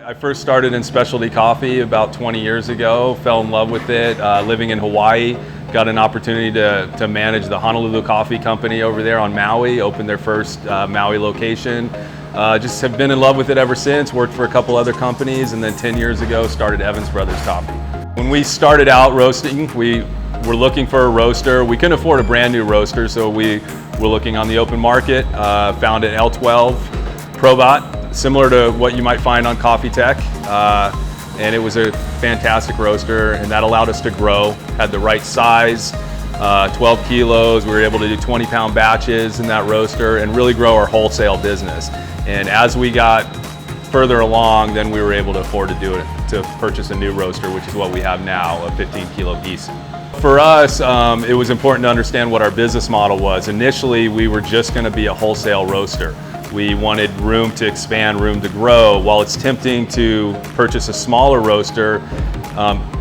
I first started in specialty coffee about 20 years ago, fell in love with it, living in Hawaii. Got an opportunity to manage the Honolulu Coffee Company over there on Maui, opened their first Maui location. Just have been in love with it ever since, worked for a couple other companies, and then 10 years ago started Evans Brothers Coffee. When we started out roasting, we were looking for a roaster. We couldn't afford a brand new roaster, so we were looking on the open market, found an L12 Probot, similar to what you might find on Coffee Tech. And it was a fantastic roaster, and that allowed us to grow, had the right size, 12 kilos. We were able to do 20-pound batches in that roaster and really grow our wholesale business. And as we got further along, then we were able to afford to do it, to purchase a new roaster, which is what we have now, a 15-kilo piece. For us, it was important to understand what our business model was. Initially, we were just going to be a wholesale roaster. We wanted room to expand, room to grow. While it's tempting to purchase a smaller roaster,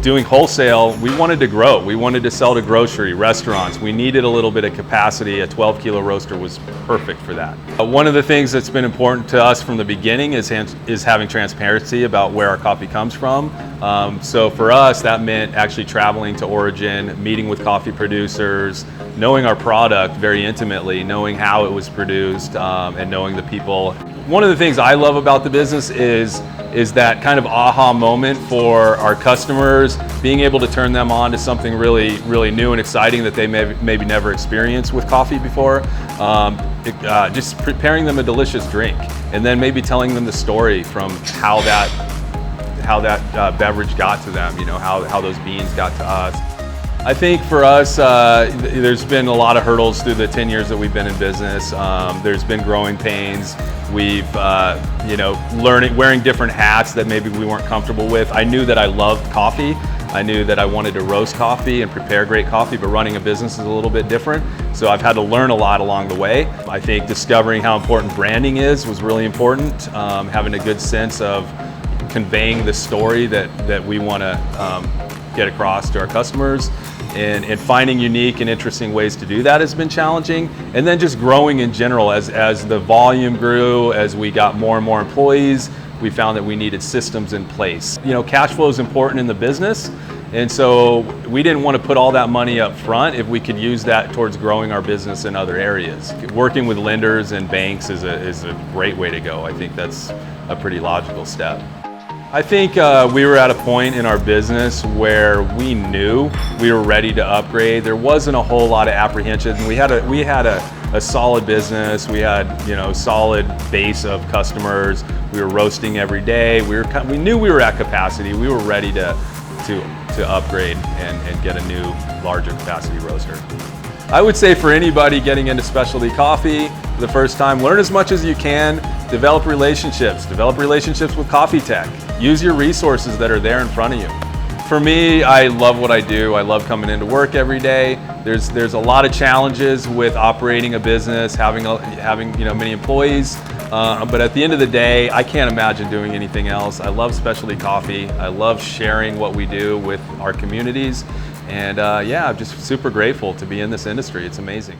doing wholesale, we wanted to grow. We wanted to sell to grocery, restaurants. We needed a little bit of capacity. A 12-kilo roaster was perfect for that. One of the things that's been important to us from the beginning is having transparency about where our coffee comes from. So for us, that meant actually traveling to origin, meeting with coffee producers, knowing our product very intimately, knowing how it was produced, and knowing the people. One of the things I love about the business is that kind of aha moment for our customers, being able to turn them on to something really, really new and exciting that they maybe never experienced with coffee before. Just preparing them a delicious drink, and then maybe telling them the story from how that beverage got to them, you know, how those beans got to us. I think for us, there's been a lot of hurdles through the 10 years that we've been in business. There's been growing pains. We've, wearing different hats that maybe we weren't comfortable with. I knew that I loved coffee. I knew that I wanted to roast coffee and prepare great coffee, but running a business is a little bit different. So I've had to learn a lot along the way. I think discovering how important branding was really important. Having a good sense of conveying the story that we want to get across to our customers, and finding unique and interesting ways to do that has been challenging. And then just growing in general, as the volume grew, as we got more and more employees, we found that we needed systems in place. You know, cash flow is important in the business, and so we didn't want to put all that money up front if we could use that towards growing our business in other areas. Working with lenders and banks is a great way to go. I think that's a pretty logical step. I think we were at a point in our business where we knew we were ready to upgrade. There wasn't a whole lot of apprehension. We had a solid business. We had solid base of customers. We were roasting every day. We knew we were at capacity. We were ready to upgrade and get a new, larger capacity roaster. I would say for anybody getting into specialty coffee for the first time, learn as much as you can, develop relationships with Coffee Tech. Use your resources that are there in front of you. For me, I love what I do. I love coming into work every day. There's a lot of challenges with operating a business, having many employees, but at the end of the day, I can't imagine doing anything else. I love specialty coffee. I love sharing what we do with our communities. And I'm just super grateful to be in this industry. It's amazing.